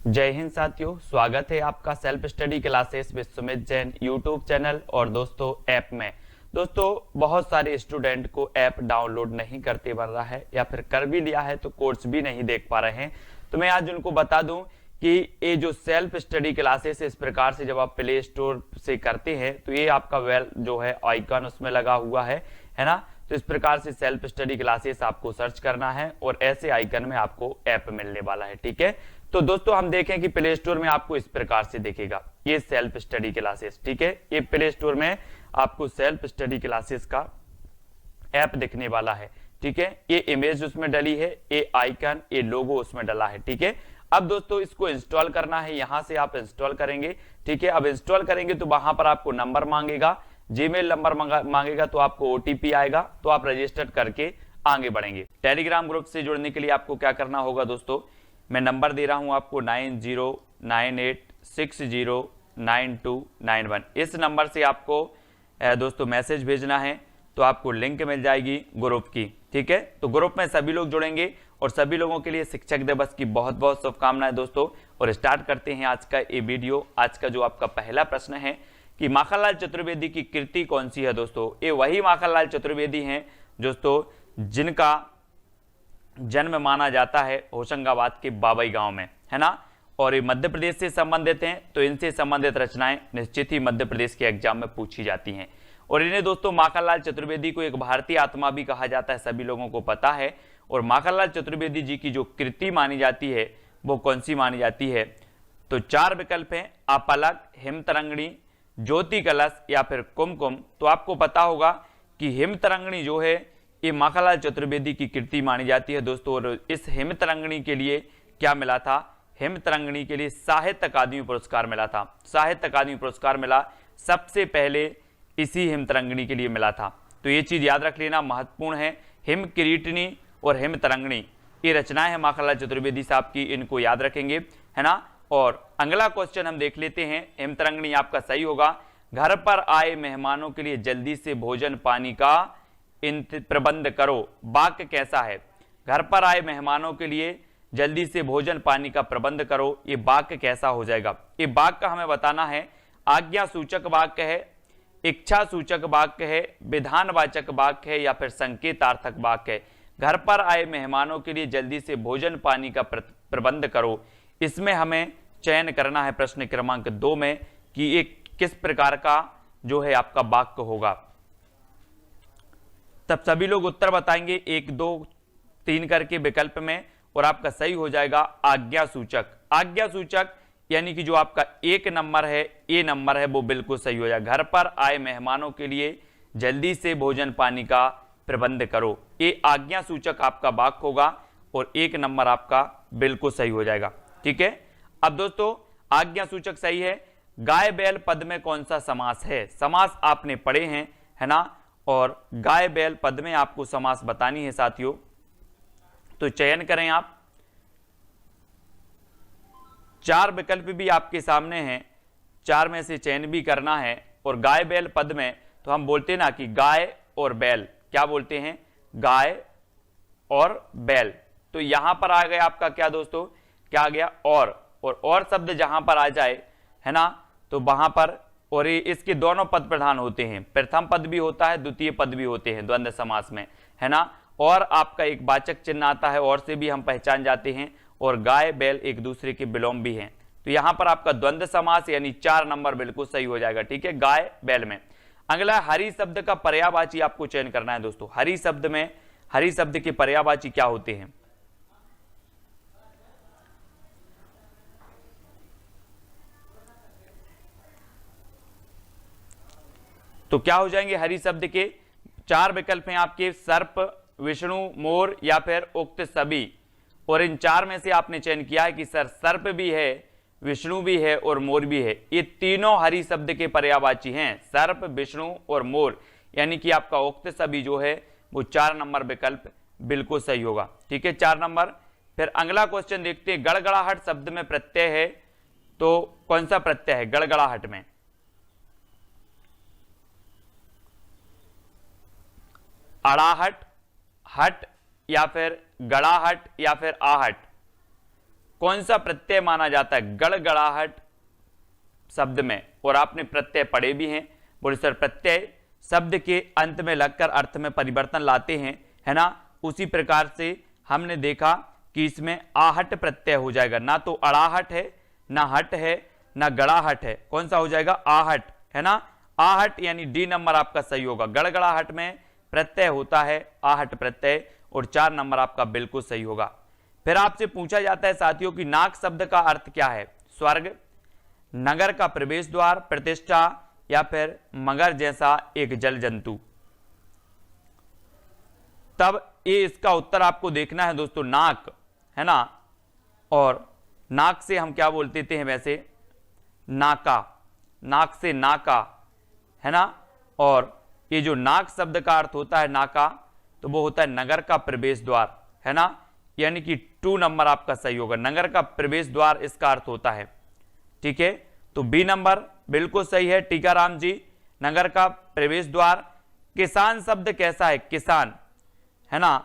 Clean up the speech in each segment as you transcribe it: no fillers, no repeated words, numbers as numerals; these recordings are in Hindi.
जय हिंद साथियों, स्वागत है आपका self study classes with Sumit Jain YouTube channel और दोस्तों ऐप में। दोस्तों बहुत सारे स्टूडेंट को ऐप डाउनलोड नहीं करते बन रहा है या फिर कर भी लिया है तो कोर्स भी नहीं देख पा रहे हैं। तो मैं आज उनको बता दूं कि ये जो सेल्फ स्टडी क्लासेस इस प्रकार से जब आप प्ले स्टोर से करते हैं तो ये आपका वेल जो है आइकन उसमें लगा हुआ है ना। तो इस प्रकार से सेल्फ स्टडी क्लासेस आपको सर्च करना है और ऐसे आइकन में आपको ऐप मिलने वाला है। ठीक है, तो दोस्तों हम देखें कि प्ले स्टोर में आपको इस प्रकार से दिखेगा ये सेल्फ स्टडी क्लासेस। ठीक है, ये प्ले स्टोर में आपको सेल्फ स्टडी क्लासेस का ऐप दिखने वाला है। ठीक है, ये इमेज उसमें डली है, ये आइकन, ये लोगो उसमें डला है। ठीक है, अब दोस्तों इसको इंस्टॉल करना है, यहां से आप इंस्टॉल करेंगे। ठीक है, अब इंस्टॉल करेंगे तो वहां पर आपको नंबर मांगेगा, जीमेल नंबर मांगेगा, तो आपको ओटीपी आएगा, तो आप रजिस्टर करके आगे बढ़ेंगे। टेलीग्राम ग्रुप से जुड़ने के लिए आपको क्या करना होगा दोस्तों, मैं नंबर दे रहा हूं आपको 9098609291। इस नंबर से आपको दोस्तों मैसेज भेजना है तो आपको लिंक मिल जाएगी ग्रुप की। ठीक है, तो ग्रुप में सभी लोग जुड़ेंगे और सभी लोगों के लिए शिक्षक दिवस की बहुत बहुत शुभकामनाएं दोस्तों। और स्टार्ट करते हैं आज का ये वीडियो। आज का जो आपका पहला प्रश्न है कि माखनलाल चतुर्वेदी की कृति कौन सी है दोस्तों। ये वही माखनलाल चतुर्वेदी हैं दोस्तों जिनका जन्म माना जाता है होशंगाबाद के बाबई गांव में, है ना। और ये मध्य प्रदेश से संबंधित हैं, तो इनसे संबंधित रचनाएं निश्चित ही मध्य प्रदेश के एग्जाम में पूछी जाती हैं। और इन्हें दोस्तों माखनलाल चतुर्वेदी को एक भारतीय आत्मा भी कहा जाता है, सभी लोगों को पता है। और माखनलाल चतुर्वेदी जी की जो कृति मानी जाती है वो कौन सी मानी जाती है, तो चार विकल्प हैं, अपलक, हिमतरंगिणी, ज्योति कलश या फिर कुमकुम। तो आपको पता होगा कि हिमतरंगिणी जो है ये माखनलाल चतुर्वेदी की कृति मानी जाती है दोस्तों। और इस हिमतरंगिणी के लिए क्या मिला था, हिमतरंगिणी के लिए साहित्य अकादमी पुरस्कार मिला था। साहित्य अकादमी पुरस्कार मिला सबसे पहले इसी हिमतरंगिणी के लिए मिला था। तो ये चीज याद रख लेना, महत्वपूर्ण है। हिम किरीटिनी और हिमतरंगिणी ये रचनाएं हैं माखनलाल चतुर्वेदी साहब की, इनको याद रखेंगे, है ना। और अगला क्वेश्चन हम देख लेते हैं। हिमतरंगिणी आपका सही होगा। घर पर आए मेहमानों के लिए जल्दी से भोजन पानी का प्रबंध करो, वाक्य कैसा है। घर पर आए मेहमानों के लिए जल्दी से भोजन पानी का प्रबंध करो, ये वाक्य कैसा हो जाएगा। ये वाक्य हमें बताना है, आज्ञा सूचक वाक्य है, इच्छा सूचक वाक्य है, विधानवाचक वाक्य है या फिर संकेतार्थक वाक्य है। घर पर आए मेहमानों के लिए जल्दी से भोजन पानी का प्रबंध करो, इसमें हमें चयन करना है प्रश्न क्रमांक 2 में कि ये किस प्रकार का जो है आपका वाक्य होगा। तब सभी लोग उत्तर बताएंगे 1 2 3 करके विकल्प में, और आपका सही हो जाएगा आज्ञा सूचक। आज्ञा सूचक यानी कि जो आपका 1 नंबर है, ए नंबर है, वो बिल्कुल सही हो जाएगा। घर पर आए मेहमानों के लिए जल्दी से भोजन पानी का प्रबंध करो, ये आज्ञा सूचक आपका वाक्य होगा और 1 नंबर आपका बिल्कुल सही हो जाएगा। ठीक है, अब दोस्तों आज्ञा सूचक सही है। गाय बैल पद में कौन सा समास है। समास आपने पढ़े हैं, है ना। और गाय बैल पद में आपको समास बतानी है साथियों, तो चयन करें आप। 4 विकल्प भी आपके सामने हैं, 4 में से चयन भी करना है। और गाय बैल पद में तो हम बोलते हैं ना कि गाय और बैल, क्या बोलते हैं, गाय और बैल। तो यहां पर आ गया आपका क्या दोस्तों, क्या आ गया और शब्द जहां पर आ जाए, है ना, तो वहां पर, और इसके दोनों पद प्रधान होते हैं, प्रथम पद भी होता है, द्वितीय पद भी होते हैं द्वंद्व समास में, है ना। और आपका एक वाचक चिन्ह आता है, और से भी हम पहचान जाते हैं, और गाय बैल एक दूसरे के विलोम भी हैं। तो यहां पर आपका द्वंद्व समास यानी 4 नंबर बिल्कुल सही हो जाएगा। ठीक है, गाय बैल में। अगला हरि शब्द का पर्यायवाची आपको चयन करना है दोस्तों। हरि शब्द में, हरि शब्द के पर्यायवाची क्या होते हैं, तो क्या हो जाएंगे हरि शब्द के 4 विकल्प हैं आपके, सर्प, विष्णु, मोर या फिर उक्त सभी। और इन 4 में से आपने चयन किया है कि सर सर्प भी है, विष्णु भी है और मोर भी है। ये तीनों हरि शब्द के पर्यायवाची हैं, सर्प, विष्णु और मोर, यानी कि आपका उक्त सभी जो है वो 4 नंबर विकल्प बिल्कुल सही होगा। ठीक है, 4 नंबर। फिर अगला क्वेश्चन देखते हैं, गड़गड़ाहट शब्द में प्रत्यय है, तो कौन सा प्रत्यय है गड़गड़ाहट में। अड़ाहट, हट या फिर गड़ाहट या फिर आहट। कौन सा प्रत्यय माना जाता है गड़गड़ाहट शब्द में? और आपने प्रत्यय पढ़े भी हैं। बोले सर प्रत्यय शब्द के अंत में लगकर अर्थ में परिवर्तन लाते हैं, है ना। उसी प्रकार से हमने देखा कि इसमें आहट प्रत्यय हो जाएगा, ना तो अड़ाहट है, ना हट है, ना गड़ाहट है। कौन सा हो जाएगा? आहट, है ना। आहट यानी डी नंबर आपका सही होगा। गड़गड़ाहट में प्रत्यय होता है आहट प्रत्यय, और 4 नंबर आपका बिल्कुल सही होगा। फिर आपसे पूछा जाता है साथियों कि नाक शब्द का अर्थ क्या है? स्वर्ग, नगर का प्रवेश द्वार, प्रतिष्ठा, या फिर मगर जैसा एक जल जंतु। तब ये इसका उत्तर आपको देखना है दोस्तों, नाक, है ना। और नाक से हम क्या बोलते थे वैसे? नाका, नाक से नाका, है ना। और ये जो नाक शब्द का अर्थ होता है नाका, तो वो होता है नगर का प्रवेश द्वार, है ना। यानी कि 2 नंबर आपका सही होगा, नगर का प्रवेश द्वार इसका अर्थ होता है। ठीक है, तो बी नंबर बिल्कुल सही है टीकाराम जी, नगर का प्रवेश द्वार। किसान शब्द कैसा है? किसान, है ना।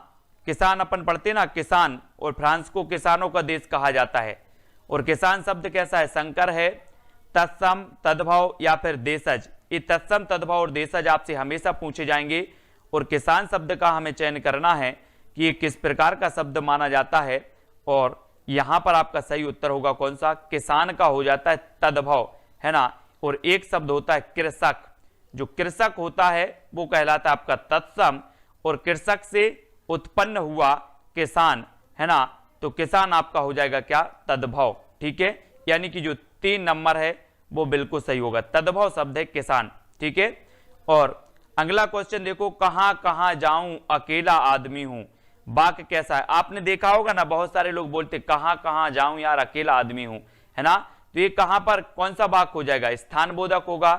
किसान अपन पढ़ते ना, किसान, और फ्रांस को किसानों का देश कहा जाता है। और किसान शब्द कैसा है? संकर है, तत्सम, तद्भव या फिर देशज। ये तत्सम, तद्भव और देशज आपसे हमेशा पूछे जाएंगे। और किसान शब्द का हमें चयन करना है कि ये किस प्रकार का शब्द माना जाता है। और यहां पर आपका सही उत्तर होगा कौन सा? किसान का हो जाता है तद्भव, है ना। और एक शब्द होता है कृषक, जो कृषक होता है वो कहलाता है आपका तत्सम, और कृषक से उत्पन्न हुआ किसान, है ना। तो किसान आपका हो जाएगा क्या? तद्भव। ठीक है, यानी कि जो 3 नंबर है वो बिल्कुल सही होगा, तद्भव शब्द है किसान। ठीक है, और अगला क्वेश्चन देखो, कहां कहां जाऊं अकेला आदमी हूं। वाक्य कैसा है? आपने देखा होगा ना, बहुत सारे लोग बोलते कहां कहां जाऊं यार अकेला आदमी हूं, है ना। तो ये कहां पर कौन सा वाक्य हो जाएगा? स्थान बोधक होगा,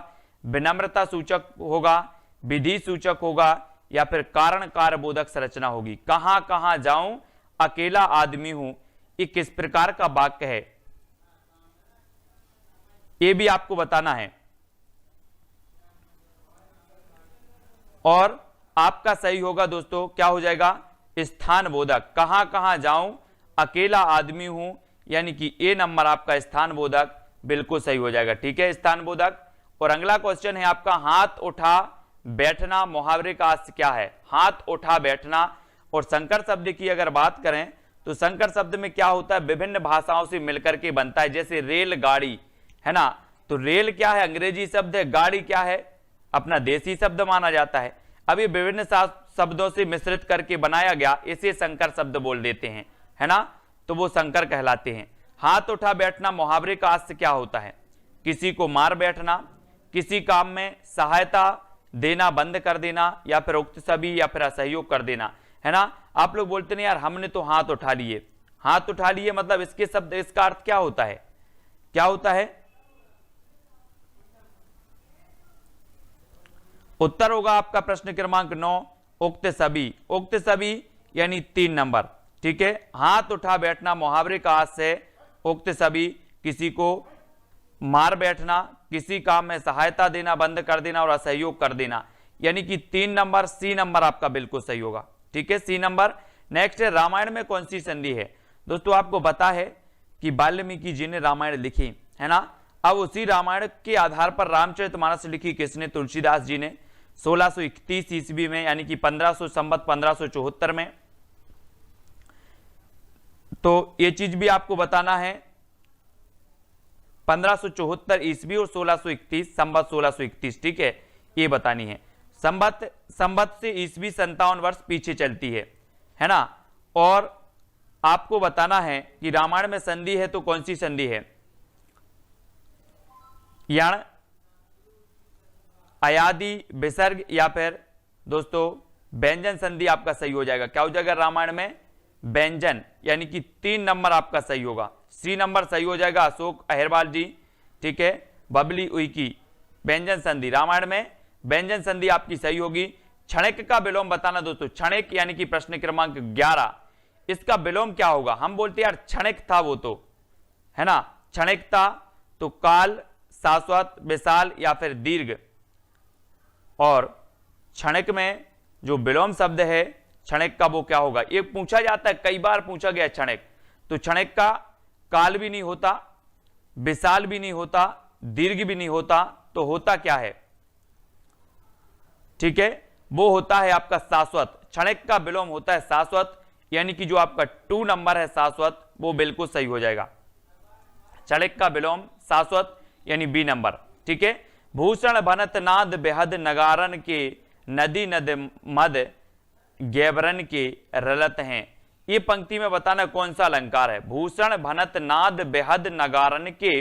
विनम्रता सूचक होगा, विधि सूचक होगा, या फिर कारण कार्य बोधक संरचना होगी। कहां कहां जाऊं अकेला आदमी हूं, ये किस प्रकार का वाक्य है ये भी आपको बताना है। और आपका सही होगा दोस्तों, क्या हो जाएगा? स्थान बोधक। कहां कहां जाऊं अकेला आदमी हूं, यानी कि ए नंबर आपका स्थान बोधक बिल्कुल सही हो जाएगा। ठीक है, स्थान बोधक। और अगला क्वेश्चन है आपका, हाथ उठा बैठना मुहावरे का अर्थ क्या है? हाथ उठा बैठना। और संकर शब्द की अगर बात करें तो संकर शब्द में क्या होता है? विभिन्न भाषाओं से मिलकर के बनता है, जैसे रेलगाड़ी, है ना। तो रेल क्या है? अंग्रेजी शब्द है, गाड़ी क्या है? अपना देसी शब्द माना जाता है। अब ये विभिन्न शब्दों से मिश्रित करके बनाया गया, इसे संकर शब्द बोल देते हैं, है ना। तो वो संकर कहलाते हैं। हाथ उठा बैठना मुहावरे का अर्थ क्या होता है? किसी को मार बैठना, किसी काम में सहायता देना बंद कर देना, या फिर उक्त सभी, या फिर असहयोग कर देना, है ना। आप लोग बोलते नहीं यार हमने तो हाथ उठा लिए, हाथ उठा लिए मतलब इसके शब्द, इसका अर्थ क्या होता है? क्या होता है? उत्तर होगा आपका प्रश्न क्रमांक 9 उक्त सभी। उक्त सभी यानी 3 नंबर। ठीक है, हाथ उठा बैठना मुहावरे का अर्थ है उक्त सभी, किसी को मार बैठना, किसी काम में सहायता देना बंद कर देना, और असहयोग कर देना, यानी कि 3 नंबर सी नंबर आपका बिल्कुल सही होगा। ठीक है, सी नंबर। नेक्स्ट है, रामायण में कौन सी संधि है? दोस्तों आपको पता है कि वाल्मीकि जी ने रामायण लिखी, है ना। अब उसी रामायण के आधार पर रामचरितमानस लिखी किसने? तुलसीदास जी ने 1631 ईस्वी में, यानी कि 1500 संवत 1574 में। तो ये चीज भी आपको बताना है, 1574 ईस्वी और 1631 संवत 1631। ठीक है, ये बतानी है। संवत से ईस्वी 57 वर्ष पीछे चलती है ना। और आपको बताना है कि रामायण में संधि है तो कौन सी संधि है? यण, अयादि, विसर्ग, या फिर दोस्तों व्यंजन संधि आपका सही हो जाएगा। क्या हो जाएगा रामायण में? व्यंजन, यानी कि 3 नंबर आपका सही होगा। सी नंबर सही हो जाएगा अशोक अहिरवाल जी। ठीक है, बबली उइकी, व्यंजन संधि, रामायण में व्यंजन संधि आपकी सही होगी। क्षणिक का विलोम बताना दोस्तों, क्षणिक यानी कि प्रश्न क्रमांक 11, इसका विलोम क्या होगा? हम बोलते यार क्षणिक था वो तो, है ना, क्षणिक था तो काल, शाश्वत, विशाल, या फिर दीर्घ। और क्षणिक में जो विलोम शब्द है क्षणिक का वो क्या होगा? ये पूछा जाता है, कई बार पूछा गया क्षणिक। तो क्षणिक का काल भी नहीं होता, विशाल भी नहीं होता, दीर्घ भी नहीं होता, तो होता क्या है? ठीक है, वो होता है आपका शाश्वत। क्षणिक का विलोम होता है शाश्वत, यानी कि जो आपका 2 नंबर है शाश्वत, वो बिल्कुल सही हो जाएगा। क्षणिक का विलोम शाश्वत यानी बी नंबर। ठीक है, भूषण भनत नाद बेहद नगारन के, नदी नद मद गैबरन के रलत हैं। ये पंक्ति में बताना कौन सा अलंकार है? भूषण भनत नाद बेहद नगारन के,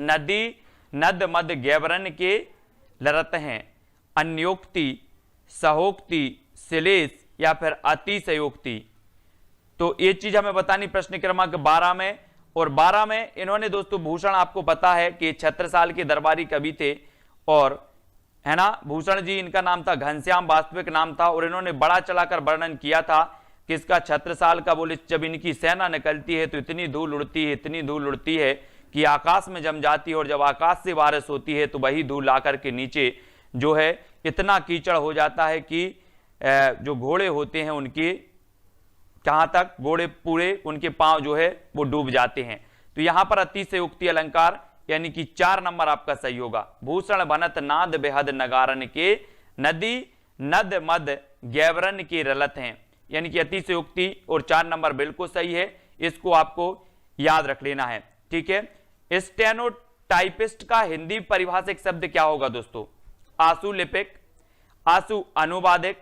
नदी नद मद गैबरन के लरत हैं। अन्योक्ति, सहोक्ति, श्लेष या फिर अतिशयोक्ति। तो ये चीज हमें बतानी प्रश्न क्रमांक 12 में। और 12 में इन्होंने दोस्तों भूषण, आपको पता है कि छत्रसाल के दरबारी कवि थे, और है ना, भूषण जी इनका नाम था, घनश्याम वास्तविक नाम था, और इन्होंने बड़ा चलाकर वर्णन किया था किसका? छत्रसाल का। बोले जब इनकी सेना निकलती है तो इतनी धूल उड़ती है, इतनी धूल उड़ती है कि आकाश में जम जाती है, और जब आकाश से बारिश होती है तो वही धूल आकर के नीचे जो है इतना कीचड़ हो जाता है कि जो घोड़े होते हैं उनके कहां तक, घोड़े पूरे उनके पांव जो है वो डूब जाते हैं। तो यहां पर अतिशयोक्ति अलंकार यानी कि 4 नंबर आपका सही होगा। भूषण भनत नाद बेहद नगारन के, नदी नद मद गैबरन के रलत हैं, यानी कि अतिशयोक्ति, और 4 नंबर बिल्कुल सही है। इसको आपको याद रख लेना है। ठीक है, स्टेनोटाइपिस्ट का हिंदी परिभाषिक शब्द क्या होगा दोस्तों? आशु लिपिक, आशु अनुवादक,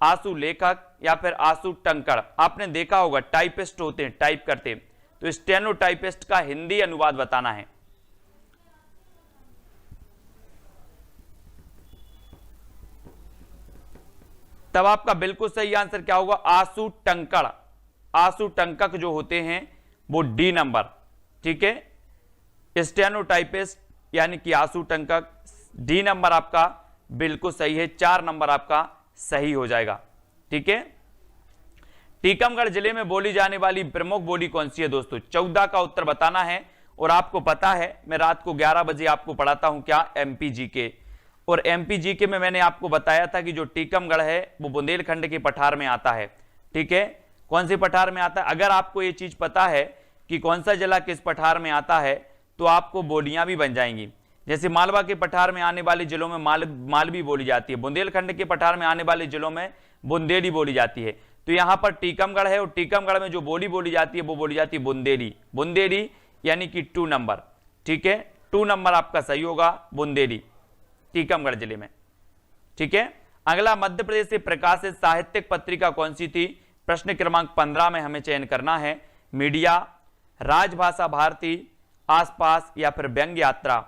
आशु लेखक या फिर आशु टंकड़। आपने देखा होगा टाइपिस्ट होते हैं, टाइप करते हैं, तो स्टेनोटाइपिस्ट का हिंदी अनुवाद बताना है। तब आपका बिल्कुल सही आंसर क्या होगा? आशु टंकड़। आशु टंकक जो होते हैं वो डी नंबर। ठीक है, स्टेनोटाइपिस्ट यानी कि आशु टंकक, डी नंबर आपका बिल्कुल सही है। 4 नंबर आपका सही हो जाएगा। ठीक है, टीकमगढ़ जिले में बोली जाने वाली प्रमुख बोली कौन सी है दोस्तों? 14 का उत्तर बताना है। और आपको पता है मैं रात को 11 बजे आपको पढ़ाता हूं क्या? एमपीजीके। और एमपीजीके में मैंने आपको बताया था कि जो टीकमगढ़ है वो बुंदेलखंड के पठार में आता है। ठीक है, कौन से पठार में आता है? अगर आपको ये चीज पता है कि कौन सा जिला किस पठार में आता है तो आपको बोलियां भी बन जाएंगी। जैसे मालवा के पठार में आने वाले जिलों में मालवी बोली जाती है, बुंदेलखंड के पठार में आने वाले जिलों में बुंदेली बोली जाती है। तो यहां पर टीकमगढ़ है, और टीकमगढ़ में जो बोली बोली जाती है वो बोली जाती है बुंदेली। बुंदेली यानी कि 2 नंबर। ठीक है, 2 नंबर आपका सही होगा, बुंदेली, टीकमगढ़ जिले में। ठीक है, अगला मध्य प्रदेश से प्रकाशित साहित्यिक पत्रिका कौन सी थी? प्रश्न क्रमांक 15 में हमें चयन करना है। मीडिया, राजभाषा भारती, आसपास या फिर व्यंग्य यात्रा।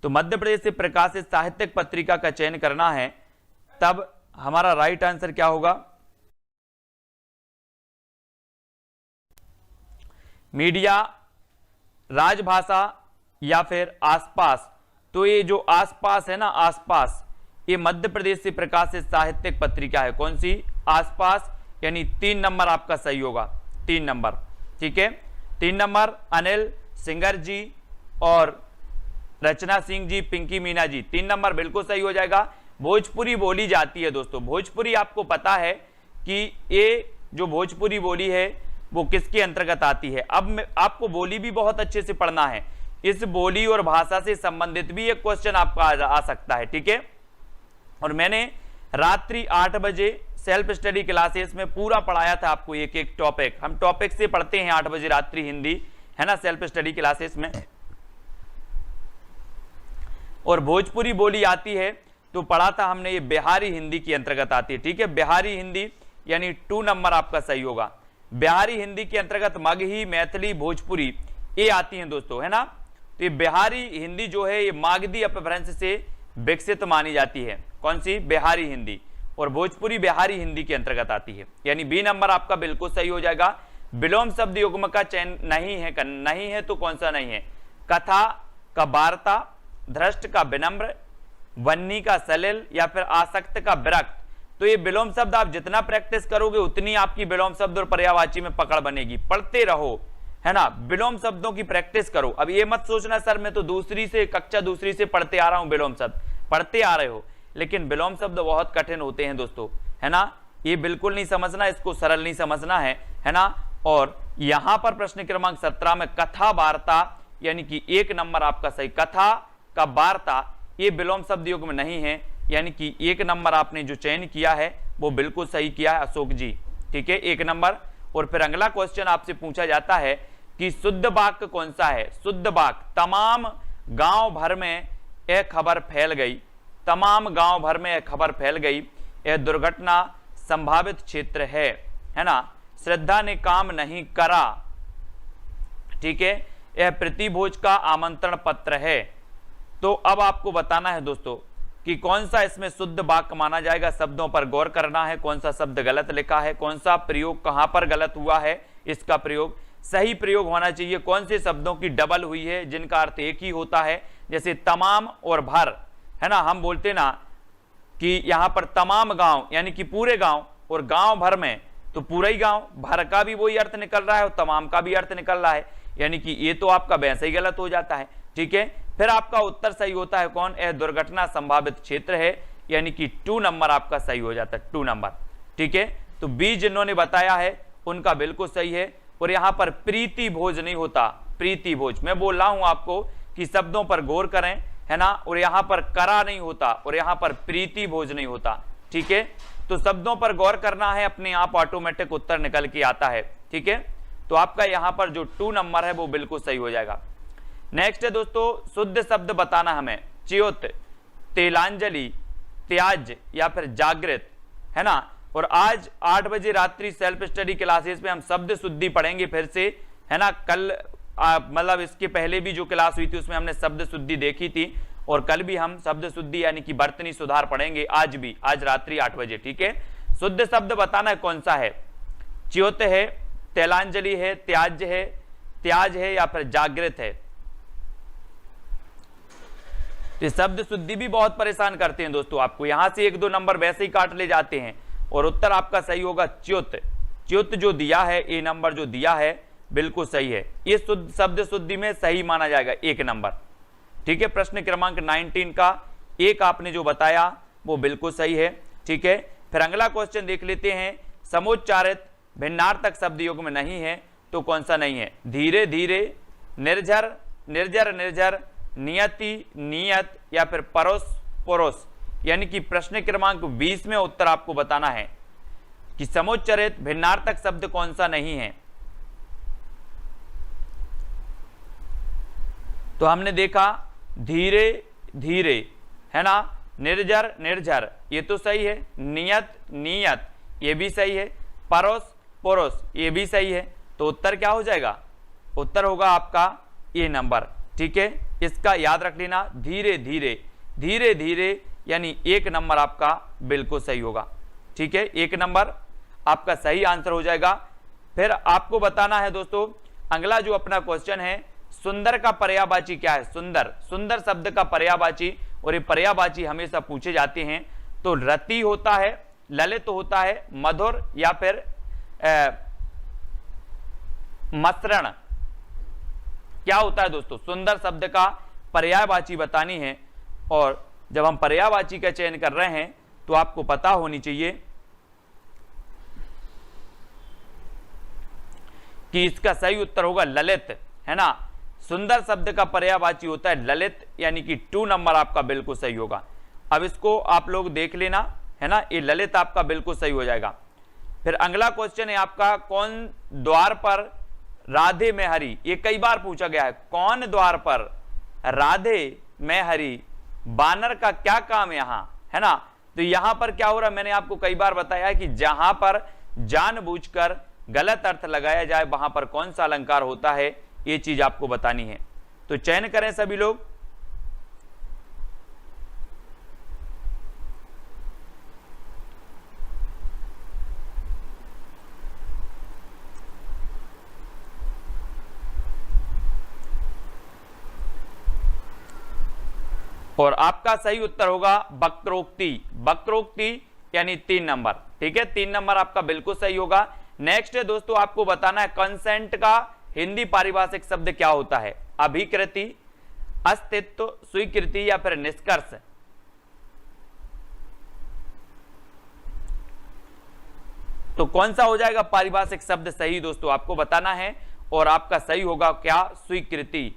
तो मध्य प्रदेश से प्रकाशित साहित्यिक पत्रिका का चयन करना है। तब हमारा राइट आंसर क्या होगा? मीडिया, राजभाषा या फिर आसपास। तो ये जो आसपास है ना, आसपास, ये मध्य प्रदेश से प्रकाशित साहित्यिक पत्रिका है। कौन सी? आसपास, यानी 3 नंबर आपका सही होगा, 3 नंबर। ठीक है, 3 नंबर अनिल सिंगर जी और रचना सिंह जी, पिंकी मीना जी, 3 नंबर बिल्कुल सही हो जाएगा। भोजपुरी बोली जाती है दोस्तों। भोजपुरी आपको पता है कि ये जो भोजपुरी बोली है वो किसके अंतर्गत आती है? अब आपको बोली भी बहुत अच्छे से पढ़ना है। इस बोली और भाषा से संबंधित भी एक क्वेश्चन आपका आ सकता है। ठीक है, और मैंने रात्रि 8 बजे सेल्फ स्टडी क्लासेस में पूरा पढ़ाया था आपको एक एक टॉपिक। हम टॉपिक से पढ़ते हैं 8 बजे रात्रि हिंदी, है ना, सेल्फ स्टडी क्लासेस में। और भोजपुरी बोली आती है तो पढ़ा था हमने, ये बिहारी हिंदी की अंतर्गत आती है। ठीक है, बिहारी हिंदी यानी 2 नंबर आपका सही होगा। बिहारी हिंदी के अंतर्गत मगही, मैथिली, भोजपुरी ये आती हैं दोस्तों, है ना। तो ये बिहारी हिंदी जो है ये मागधी अपभ्रंश से विकसित मानी जाती है। कौन सी? बिहारी हिंदी। और भोजपुरी बिहारी हिंदी के अंतर्गत आती है, यानी बी नंबर आपका बिल्कुल सही हो जाएगा। विलोम शब्द युग्म का चयन नहीं है तो कौन सा नहीं है? कथा का वार्ता, धृष्ट का विनम्र, वन्नी का सलिल या फिर आसक्त का विरक्त। तो ये विलोम शब्द आप जितना प्रैक्टिस करोगे उतनी आपकी विलोम शब्द और पर्यायवाची में पकड़ बनेगी। पढ़ते रहो, है ना, विलोम शब्दों की प्रैक्टिस करो। अब ये मत सोचना सर मैं तो कक्षा दूसरी से पढ़ते आ रहा हूं विलोम शब्द, पढ़ते आ रहे हो, लेकिन विलोम शब्द बहुत कठिन होते हैं दोस्तों, है ना। ये बिल्कुल नहीं समझना, इसको सरल नहीं समझना है ना। और यहां पर प्रश्न क्रमांक 17 में कथा वार्ता यानी कि 1 नंबर आपका सही। कथा का वार्ता ये विलोम शब्द योग में नहीं है, यानी कि 1 नंबर आपने जो चयन किया है वो बिल्कुल सही किया है अशोक जी, ठीक है, 1 नंबर। और फिर अगला क्वेश्चन आपसे पूछा जाता है कि शुद्ध वाक्य कौन सा है। शुद्ध वाक्य, तमाम गांव भर में यह खबर फैल गई, तमाम गांव भर में यह खबर फैल गई, यह दुर्घटना संभावित क्षेत्र है ना। श्रद्धा ने काम नहीं करा, ठीक है, यह प्रतिभोज का आमंत्रण पत्र है। तो अब आपको बताना है दोस्तों कि कौन सा इसमें शुद्ध वाक्य माना जाएगा। शब्दों पर गौर करना है, कौन सा शब्द गलत लिखा है, कौन सा प्रयोग कहां पर गलत हुआ है, इसका प्रयोग सही प्रयोग होना चाहिए। कौन से शब्दों की डबल हुई है जिनका अर्थ एक ही होता है, जैसे तमाम और भर, है ना। हम बोलते ना कि यहां पर तमाम गांव यानी कि पूरे गांव, और गांव भर में तो पूरा ही गांव, भर का भी वही अर्थ निकल रहा है और तमाम का भी अर्थ निकल रहा है, यानी कि ये तो आपका वैसे ही गलत हो जाता है, ठीक है। फिर आपका उत्तर सही होता है कौन, यह दुर्घटना संभावित क्षेत्र है, यानी कि 2 नंबर आपका सही हो जाता है, 2 नंबर, ठीक है। तो बी जिन्होंने बताया है उनका बिल्कुल सही है। और यहां पर प्रीति भोज नहीं होता, प्रीति भोज। मैं बोल रहा हूं आपको कि शब्दों पर गौर करें, है ना। और यहां पर करा नहीं होता और यहां पर प्रीति भोज नहीं होता, ठीक है। तो शब्दों पर गौर करना है, अपने आप ऑटोमेटिक उत्तर निकल के आता है, ठीक है। तो आपका यहां पर जो 2 नंबर है वो बिल्कुल सही हो जाएगा। नेक्स्ट है दोस्तों, शुद्ध शब्द बताना हमें। च्युत, तेलांजलि, त्याज या फिर जागृत, है ना। और आज 8 बजे रात्रि सेल्फ स्टडी क्लासेस में हम शब्द शुद्धि पढ़ेंगे फिर से, है ना। कल मतलब इसके पहले भी जो क्लास हुई थी उसमें हमने शब्द शुद्धि देखी थी, और कल भी हम शब्द शुद्धि यानी कि वर्तनी सुधार पढ़ेंगे, आज भी, आज रात्रि 8 बजे, ठीक है। शुद्ध शब्द बताना है कौन सा है। च्युत है, तेलांजलि है, त्याज है या फिर जागृत है। ये शब्द शुद्धि भी बहुत परेशान करते हैं दोस्तों आपको, यहां से 1-2 नंबर वैसे ही काट ले जाते हैं। और उत्तर आपका सही होगा च्युत। च्युत जो दिया है, ए नंबर जो दिया है बिल्कुल सही है, ये शुद्ध शब्द शुद्धि में सही माना जाएगा, 1 नंबर, ठीक है। प्रश्न क्रमांक 19 का 1 आपने जो बताया वो बिल्कुल सही है, ठीक है। फिर अगला क्वेश्चन देख लेते हैं। समुच्चारित भिन्नार्थक शब्द योग में नहीं है तो कौन सा नहीं है। धीरे धीरे, निर्झर, निर्झर, नियति, नियत या फिर परोस, परोस, यानी कि प्रश्न क्रमांक 20 में उत्तर आपको बताना है कि समुच्चरित भिन्नार्थक शब्द कौन सा नहीं है। तो हमने देखा धीरे धीरे, है ना, निर्झर ये तो सही है, नियत ये भी सही है, परोस परोस ये भी सही है। तो उत्तर क्या हो जाएगा, उत्तर होगा आपका ए नंबर, ठीक है। इसका याद रख लेना, धीरे धीरे यानी 1 नंबर आपका बिल्कुल सही होगा, ठीक है। 1 नंबर आपका सही आंसर हो जाएगा। फिर आपको बताना है दोस्तों अगला जो अपना क्वेश्चन है, सुंदर का पर्यायवाची क्या है। सुंदर शब्द का पर्यायवाची, और ये पर्यायवाची हमेशा पूछे जाते हैं। तो रति होता है, ललित होता है, मधुर या फिर मसरण, क्या होता है दोस्तों। सुंदर शब्द का पर्यायवाची बतानी है, और जब हम पर्यायवाची का चयन कर रहे हैं तो आपको पता होनी चाहिए कि इसका सही उत्तर होगा ललित, है ना। सुंदर शब्द का पर्यायवाची होता है ललित, यानी कि 2 नंबर आपका बिल्कुल सही होगा। अब इसको आप लोग देख लेना, है ना, ये ललित आपका बिल्कुल सही हो जाएगा। फिर अगला क्वेश्चन है आपका, कौन द्वार पर राधे में हरि। ये कई बार पूछा गया है, कौन द्वार पर राधे में हरि, बानर का क्या काम यहां, है ना। तो यहां पर क्या हो रहा है, मैंने आपको कई बार बताया है कि जहां पर जानबूझकर गलत अर्थ लगाया जाए वहां पर कौन सा अलंकार होता है, ये चीज आपको बतानी है। तो चयन करें सभी लोग। और आपका सही उत्तर होगा वक्रोक्ति। वक्रोक्ति यानी 3 नंबर, ठीक है, 3 नंबर आपका बिल्कुल सही होगा। नेक्स्ट है दोस्तों, आपको बताना है कंसेंट का हिंदी पारिभाषिक शब्द क्या होता है। अभिकृति, अस्तित्व, स्वीकृति या फिर निष्कर्ष। तो कौन सा हो जाएगा पारिभाषिक शब्द सही दोस्तों, आपको बताना है। और आपका सही होगा क्या, स्वीकृति,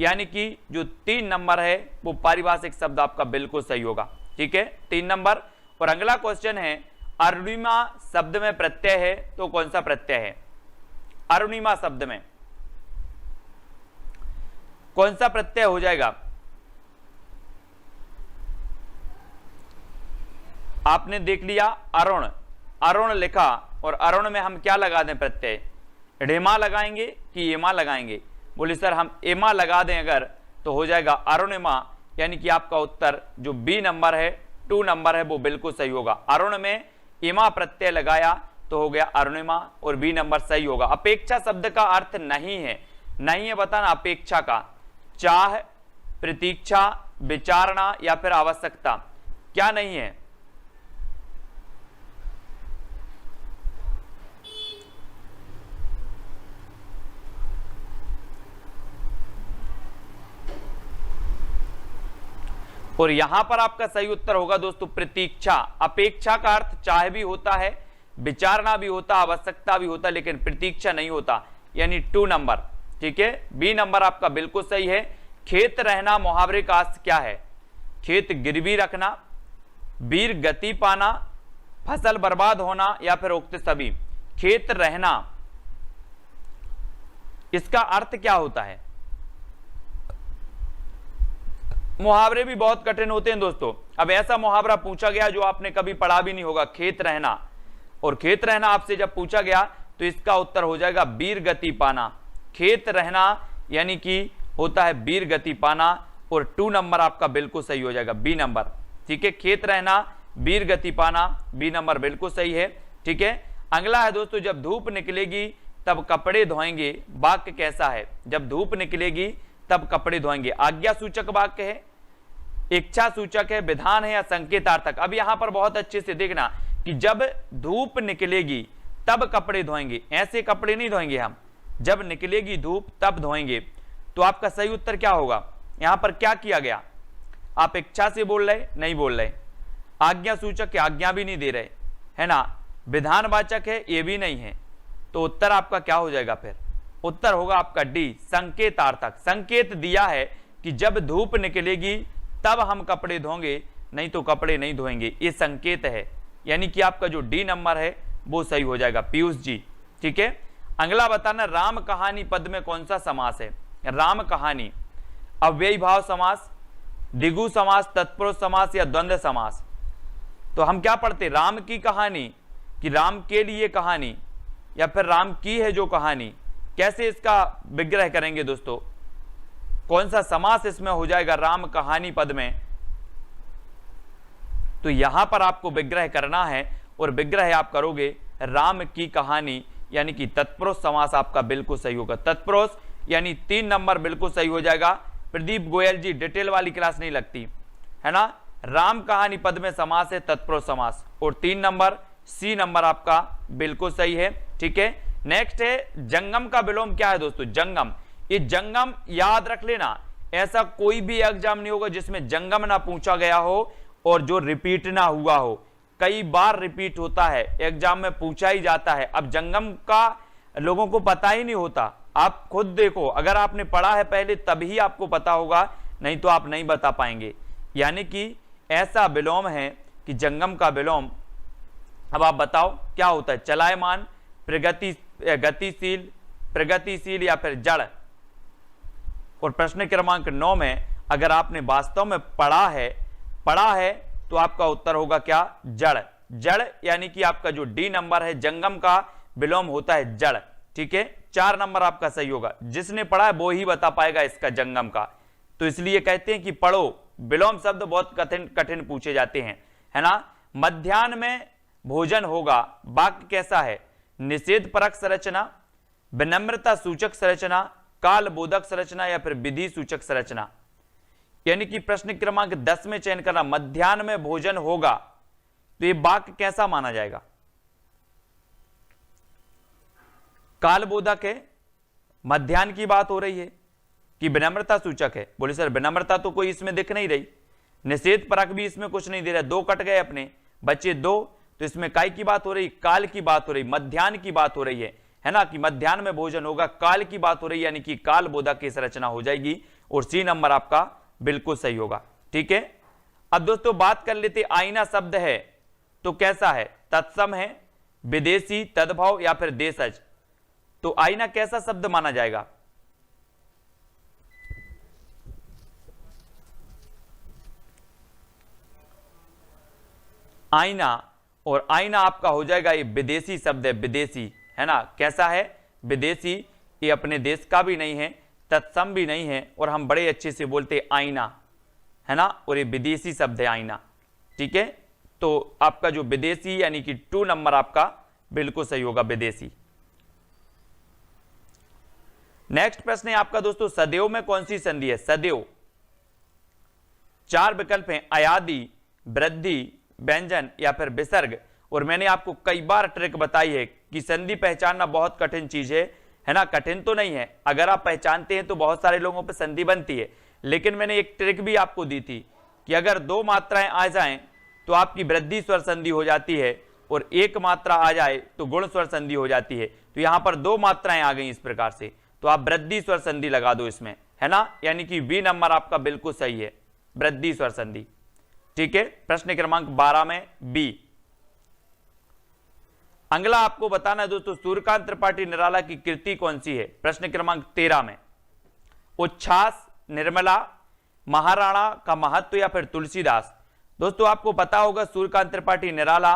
यानी कि जो 3 नंबर है वो पारिभाषिक शब्द आपका बिल्कुल सही होगा। ठीक है, 3 नंबर। और अगला क्वेश्चन है, अरुणिमा शब्द में प्रत्यय है तो कौन सा प्रत्यय है? अरुणिमा शब्द में कौन सा प्रत्यय हो जाएगा? आपने देख लिया अरुण, अरुण लिखा, और अरुण में हम क्या लगा दें प्रत्यय? ढेमा लगाएंगे कि एमा लगाएंगे? बोले सर हम एमा लगा दें अगर तो हो जाएगा अरुणिमा, यानी कि आपका उत्तर जो बी नंबर है, 2 नंबर है, वो बिल्कुल सही होगा। अरुण में एमा प्रत्यय लगाया तो हो गया अरुणिमा, और बी नंबर सही होगा। अपेक्षा शब्द का अर्थ नहीं है, नहीं है बताना अपेक्षा का, चाह, प्रतीक्षा, विचारणा या फिर आवश्यकता, क्या नहीं है? और यहां पर आपका सही उत्तर होगा दोस्तों प्रतीक्षा। अपेक्षा का अर्थ चाह भी होता है, विचारना भी होता, आवश्यकता भी होता, लेकिन प्रतीक्षा नहीं होता, यानी 2 नंबर। ठीक है, बी नंबर आपका बिल्कुल सही है। खेत रहना मुहावरे का अर्थ क्या है? खेत गिरवी रखना, वीर गति पाना, फसल बर्बाद होना या फिर उक्त सभी। खेत रहना, इसका अर्थ क्या होता है? मुहावरे भी बहुत कठिन होते हैं दोस्तों। अब ऐसा मुहावरा पूछा गया जो आपने कभी पढ़ा भी नहीं होगा, खेत रहना, और खेत रहना आपसे जब पूछा गया तो इसका उत्तर हो जाएगा वीर गति पाना। खेत रहना यानी कि होता है वीर गति पाना, और 2 नंबर आपका बिल्कुल सही हो जाएगा, बी नंबर। ठीक है, खेत रहना, वीर गति पाना, बी नंबर बिल्कुल सही है। ठीक है, अगला है दोस्तों, जब धूप निकलेगी तब कपड़े धोएंगे, वाक्य कैसा है? जब धूप निकलेगी तब कपड़े धोएंगे, आज्ञा सूचक वाक्य है, इच्छा सूचक है, विधान है या संकेतार्थक? अब यहां पर बहुत अच्छे से देखना कि जब धूप निकलेगी तब कपड़े धोएंगे, ऐसे कपड़े नहीं धोएंगे हम, जब निकलेगी धूप तब धोएंगे। तो आपका सही उत्तर क्या होगा? यहां पर क्या किया गया? आप इच्छा से बोल रहे, नहीं बोल रहे, आज्ञा सूचक है, आज्ञा भी नहीं दे रहे, है ना, विधानवाचक है, ये भी नहीं है, तो उत्तर आपका क्या हो जाएगा फिर? उत्तर होगा आपका डी, संकेतार्थक। संकेत दिया है कि जब धूप निकलेगी तब हम कपड़े धोएंगे, नहीं तो कपड़े नहीं धोएंगे, ये संकेत है, यानी कि आपका जो डी नंबर है वो सही हो जाएगा, पीयूष जी। ठीक है, अगला बताना, राम कहानी पद में कौन सा समास है? राम कहानी, अव्ययी भाव समास, द्विगु समास, तत्पुरुष समास या द्वंद्व समास? तो हम क्या पढ़ते, राम की कहानी कि राम के लिए कहानी, या फिर राम की है जो कहानी? कैसे इसका विग्रह करेंगे दोस्तों? कौन सा समास इसमें हो जाएगा राम कहानी पद में? तो यहां पर आपको विग्रह करना है, और विग्रह आप करोगे राम की कहानी, यानी कि तत्पुरुष समास आपका बिल्कुल सही होगा। तत्पुरुष यानी 3 नंबर बिल्कुल सही हो जाएगा। प्रदीप गोयल जी, डिटेल वाली क्लास नहीं लगती है ना, राम कहानी पद में समास है तत्पुरुष समास, और 3 नंबर सी नंबर आपका बिल्कुल सही है। ठीक है, नेक्स्ट है जंगम का विलोम क्या है दोस्तों? जंगम, ये जंगम याद रख लेना, ऐसा कोई भी एग्जाम नहीं होगा जिसमें जंगम ना पूछा गया हो और जो रिपीट ना हुआ हो। कई बार रिपीट होता है, एग्जाम में पूछा ही जाता है। अब जंगम का लोगों को पता ही नहीं होता, आप खुद देखो, अगर आपने पढ़ा है पहले तभी आपको पता होगा, नहीं तो आप नहीं बता पाएंगे। यानी कि ऐसा विलोम है कि जंगम का विलोम। अब आप बताओ क्या होता है? चलायमान, गतिशील, प्रगतिशील या फिर जड़? और प्रश्न क्रमांक 9 में अगर आपने वास्तव में पढ़ा है तो आपका उत्तर होगा क्या? जड़। जड़ यानी कि आपका जो डी नंबर है, जंगम का विलोम होता है जड़। ठीक है, 4 नंबर आपका सही होगा। जिसने पढ़ा है वो ही बता पाएगा इसका जंगम का, तो इसलिए कहते हैं कि पढ़ो, विलोम शब्द बहुत कठिन कठिन पूछे जाते हैं, है ना। मध्याह्न में भोजन होगा, वाक्य कैसा है? निषेध परक संरचना, विनम्रता सूचक संरचना, काल बोधक संरचना या फिर विधि सूचक संरचना? यानी कि प्रश्न क्रमांक 10 में चयन करना, मध्याह्न में भोजन होगा, तो ये वाक्य कैसा माना जाएगा? काल बोधक है, मध्याह्न की बात हो रही है कि विनम्रता सूचक है? बोले सर विनम्रता तो कोई इसमें दिख नहीं रही, निषेध परक भी इसमें कुछ नहीं दे रहा, 2 कट गए अपने, बच्चे 2, तो इसमें काय की बात हो रही, काल की बात हो रही, मध्याह्न की बात हो रही है ना, कि मध्याह्न में भोजन होगा, काल की बात हो रही है, यानी कि काल बोधक इस रचना हो जाएगी और सी नंबर आपका बिल्कुल सही होगा। ठीक है, अब दोस्तों बात कर लेते आईना शब्द है तो कैसा है, तत्सम है, विदेशी, तद्भव या फिर देशज। तो आईना कैसा शब्द माना जाएगा? आईना, और आईना आपका हो जाएगा ये विदेशी शब्द है, विदेशी, है ना, कैसा है, विदेशी, ये अपने देश का भी नहीं है, तत्सम भी नहीं है, और हम बड़े अच्छे से बोलते आईना, है ना, और ये विदेशी शब्द है आईना। ठीक है, तो आपका जो विदेशी यानी कि 2 नंबर आपका बिल्कुल सही होगा, विदेशी। नेक्स्ट प्रश्न है आपका दोस्तों, सदैव में कौन सी संधि है? सदैव 4 विकल्प हैं, अयादि, वृद्धि, व्यंजन या फिर विसर्ग। और मैंने आपको कई बार ट्रिक बताई है कि संधि पहचानना बहुत कठिन चीज है ना, कठिन तो नहीं है, अगर आप पहचानते हैं तो बहुत सारे लोगों पे संधि बनती है, लेकिन मैंने एक ट्रिक भी आपको दी थी कि अगर 2 मात्राएं आ जाएं तो आपकी वृद्धि स्वर संधि हो जाती है, और 1 मात्रा आ जाए तो गुण स्वर संधि हो जाती है। तो यहां पर 2 मात्राएं आ गई इस प्रकार से, तो आप वृद्धि स्वर संधि लगा दो इसमें, है ना, यानी कि बी नंबर आपका बिल्कुल सही है, वृद्धि स्वर संधि। ठीक है, प्रश्न क्रमांक 12 में बी। अगला आपको बताना है दोस्तों, सूर्यकांत त्रिपाठी निराला की कृति कौन सी है? प्रश्न क्रमांक 13 में उच्छ्वास, निर्मला, महाराणा का महत्व या फिर तुलसीदास। दोस्तों आपको पता होगा सूर्यकांत त्रिपाठी निराला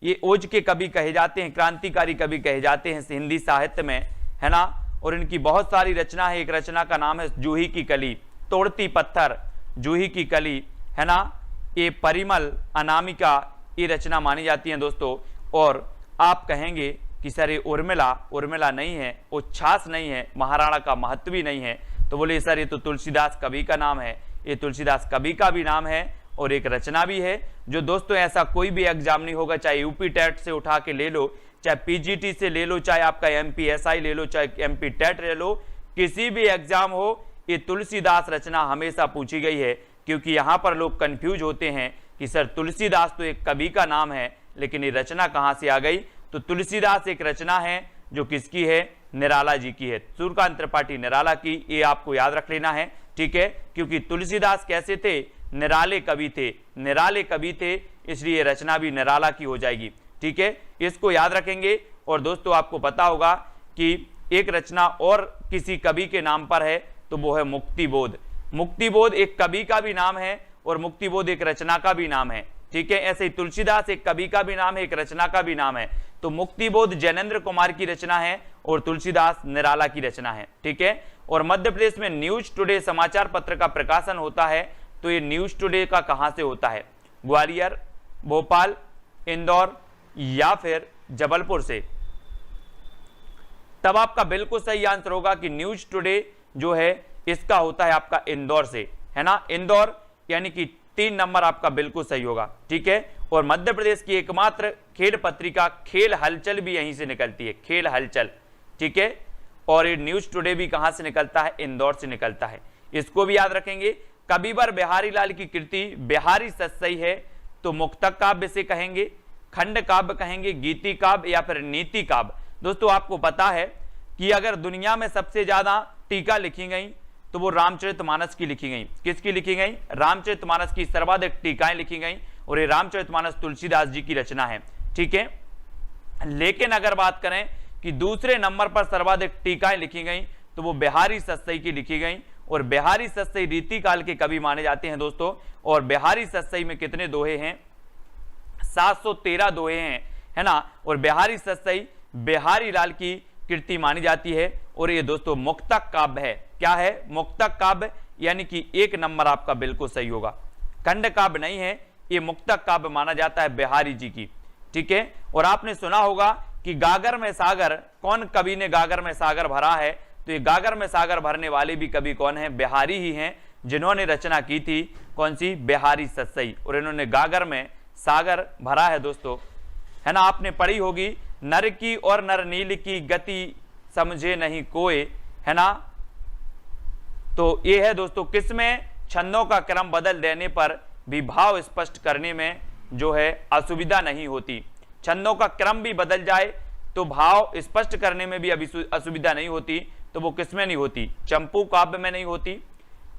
ये ओज के कवि कहे जाते हैं, क्रांतिकारी कवि कहे जाते हैं हिंदी साहित्य में, है ना, और इनकी बहुत सारी रचना है। एक रचना का नाम है जूही की कली, तोड़ती पत्थर, जूही की कली, है ना, ये परिमल, अनामिका, ये रचना मानी जाती है दोस्तों। और आप कहेंगे कि सर ये उर्मिला, उर्मिला नहीं है, उच्छ्वास नहीं है, महाराणा का महत्व भी नहीं है, तो बोले सर ये तो तुलसीदास कवि का नाम है, ये तुलसीदास कवि का भी नाम है और एक रचना भी है। जो दोस्तों ऐसा कोई भी एग्जाम नहीं होगा, चाहे यूपी टेट से उठा के ले लो, चाहे पीजीटी से ले लो, चाहे आपका एमपीएसआई ले लो, चाहे एमपी टेट ले लो, किसी भी एग्जाम हो, ये तुलसीदास रचना हमेशा पूछी गई है। क्योंकि यहां पर लोग कंफ्यूज होते हैं कि सर तुलसीदास तो एक कवि का नाम है, लेकिन ये रचना कहां से आ गई? तो तुलसीदास एक रचना है जो किसकी है? निराला जी की है, सूर्यकांत त्रिपाठी निराला की, ये आपको याद रख लेना है। ठीक है, क्योंकि तुलसीदास कैसे थे? निराले कवि थे, निराले कवि थे, इसलिए रचना भी निराला की हो जाएगी। ठीक है, इसको याद रखेंगे। और दोस्तों आपको पता होगा कि एक रचना और किसी कवि के नाम पर है, तो वो है मुक्तिबोध। मुक्तिबोध एक कवि का भी नाम है और मुक्तिबोध एक रचना का भी नाम है। ठीक है, ऐसे ही तुलसीदास एक कवि का भी नाम है, एक रचना का भी नाम है। तो मुक्तिबोध जैनेन्द्र कुमार की रचना है और तुलसीदास निराला की रचना है। ठीक है, और मध्य प्रदेश में न्यूज टुडे समाचार पत्र का प्रकाशन होता है, तो ये न्यूज टुडे का कहां से होता है? ग्वालियर, भोपाल, इंदौर या फिर जबलपुर से? तब आपका बिल्कुल सही आंसर होगा कि न्यूज टुडे जो है इसका होता है आपका इंदौर से, है ना, इंदौर, यानी कि 3 नंबर आपका बिल्कुल सही होगा। ठीक है, और मध्य प्रदेश की एकमात्र खेल पत्रिका खेल हलचल भी यहीं से निकलती है, खेल हलचल। ठीक है, और ये न्यूज टुडे भी कहां से निकलता है? इंदौर से निकलता है, इसको भी याद रखेंगे। कविवर बिहारी लाल की कृति बिहारी सत्सई है, तो मुक्तक काव्य से कहेंगे, खंड काव्य कहेंगे, गीति काव्य या फिर नीति काव्य। दोस्तों आपको पता है कि अगर दुनिया में सबसे ज्यादा टीका लिखी गई तो वो रामचरितमानस की लिखी गई। किसकी लिखी गई? रामचरितमानस की सर्वाधिक टीकाएं लिखी गई, और ये रामचरितमानस तुलसीदास जी की रचना है। ठीक है, लेकिन अगर बात करें कि दूसरे नंबर पर सर्वाधिक टीकाएं लिखी गई, तो वो बिहारी सत्सई की लिखी गई, और बिहारी सत्सई रीति काल के कवि माने जाते हैं दोस्तों। और बिहारी सत्सई में कितने दोहे हैं? 713 दोहे हैं, है ना, और बिहारी सत्सई बिहारी लाल की कृति मानी जाती है। और ये दोस्तों मुक्तक काव्य है। क्या है? मुक्तक काव्य, यानी कि 1 नंबर आपका बिल्कुल सही होगा। खंड काव्य नहीं है, ये मुक्तक काव्य माना जाता है बिहारी जी की। ठीक है, और आपने सुना होगा कि गागर में सागर, कौन कवि ने गागर में सागर भरा है? तो ये गागर में सागर भरने वाले भी कवि कौन है? बिहारी ही हैं, जिन्होंने रचना की थी कौन सी? बिहारी सत्सई, और इन्होंने गागर में सागर भरा है दोस्तों, है ना। आपने पढ़ी होगी, नर की और नर नील की गति समझे नहीं कोई, है ना। तो ये है दोस्तों किसमें? छंदों का क्रम बदल देने पर भी भाव स्पष्ट करने में जो है असुविधा नहीं होती। छंदों का क्रम भी बदल जाए तो भाव स्पष्ट करने में भी अभी असुविधा नहीं होती, तो वो किसमें नहीं होती? चंपू काव्य में नहीं होती,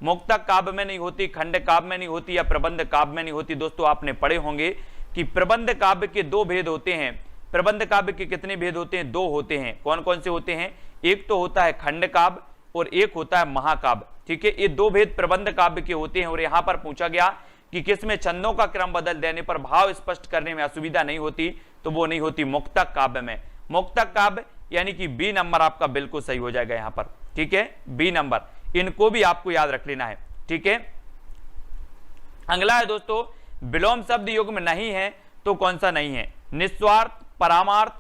मुक्तक काव्य में नहीं होती, खंड काव्य में नहीं होती, या प्रबंध काव्य में नहीं होती। दोस्तों आपने पढ़े होंगे कि प्रबंध काव्य के दो भेद होते हैं। प्रबंध काव्य के कितने भेद होते हैं? दो होते हैं। कौन कौन से होते हैं? एक तो होता है खंड काव्य और एक होता है महाकाव्य। ठीक है, ये दो भेद प्रबंध काव्य के होते हैं। और यहां पर पूछा गया कि किसमें छंदों का क्रम बदल देने पर भाव स्पष्ट करने में असुविधा नहीं होती, तो वो नहीं होती मुक्तक काव्य में। मुक्तक काव्य यानी कि बी नंबर आपका बिल्कुल सही हो जाएगा यहां पर। ठीक है, बी नंबर, इनको भी आपको याद रख लेना है। ठीक है, अगला है दोस्तों, विलोम शब्द युग में नहीं है तो कौन सा नहीं है? निस्वार्थ, परामार्थ,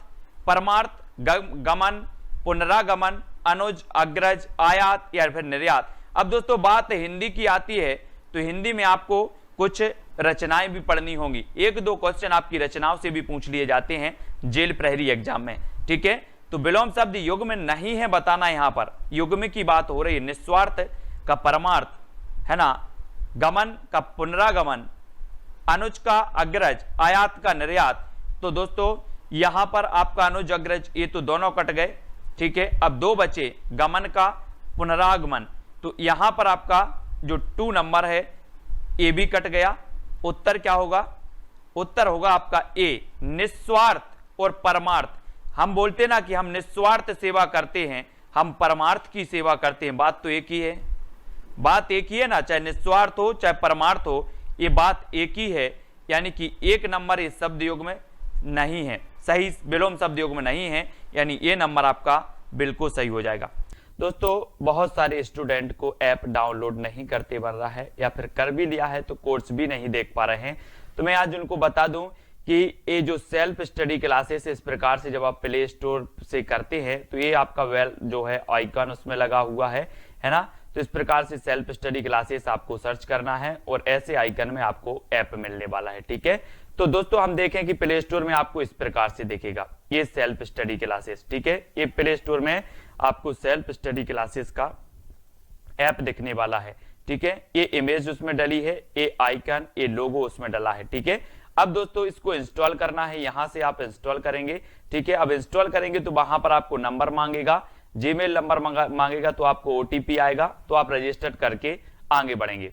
परमार्थ, गमन, पुनरागमन, अनुज, अग्रज, आयात या फिर निर्यात। अब दोस्तों बात हिंदी की आती है तो हिंदी में आपको कुछ रचनाएं भी पढ़नी होंगी। एक दो क्वेश्चन आपकी रचनाओं से भी पूछ लिए जाते हैं जेल प्रहरी एग्जाम में। ठीक है, तो विलोम शब्द युग में नहीं है बताना। यहां पर युग में की बात हो रही है। निस्वार्थ का परमार्थ है ना, गमन का पुनरागमन, अनुज का अग्रज, आयात का निर्यात। तो दोस्तों यहां पर आपका अनुज अग्रज ये तो दोनों कट गए। ठीक है, अब दो बचे, गमन का पुनरागमन। तो यहां पर आपका जो 2 नंबर है ए भी कट गया। उत्तर क्या होगा? उत्तर होगा आपका ए, निस्वार्थ और परमार्थ। हम बोलते ना कि हम निस्वार्थ सेवा करते हैं, हम परमार्थ की सेवा करते हैं, बात तो एक ही है। बात एक ही है ना, चाहे निस्वार्थ हो चाहे परमार्थ हो, ये बात एक ही है। यानी कि 1 नंबर इस शब्द योग में नहीं है, सही विलोम शब्द योग में नहीं है, यानी ये नंबर आपका बिल्कुल सही हो जाएगा। दोस्तों बहुत सारे स्टूडेंट को ऐप डाउनलोड नहीं करते बन रहा है, या फिर कर भी लिया है तो कोर्स भी नहीं देख पा रहे हैं। तो मैं आज उनको बता दूं कि ये जो सेल्फ स्टडी क्लासेस इस प्रकार से जब आप प्ले स्टोर से करते हैं तो ये आपका जो है आइकन उसमें लगा हुआ है ना। तो इस प्रकार से सेल्फ स्टडी क्लासेस आपको सर्च करना है और ऐसे आइकन में आपको ऐप मिलने वाला है। ठीक है, तो दोस्तों हम देखें कि प्ले स्टोर में आपको इस प्रकार से दिखेगा ये सेल्फ स्टडी क्लासेस। ठीक है, ये प्ले स्टोर में आपको सेल्फ स्टडी क्लासेस का ऐप दिखने वाला है। ठीक है, ये इमेज उसमें डली है, ये आइकन, ये लोगो उसमें डला है। ठीक है, अब दोस्तों इसको इंस्टॉल करना है, यहां से आप इंस्टॉल करेंगे। ठीक है, अब इंस्टॉल करेंगे तो वहां पर आपको नंबर मांगेगा, जीमेल नंबर मांगेगा, तो आपको ओटीपी आएगा, तो आप रजिस्टर करके आगे बढ़ेंगे।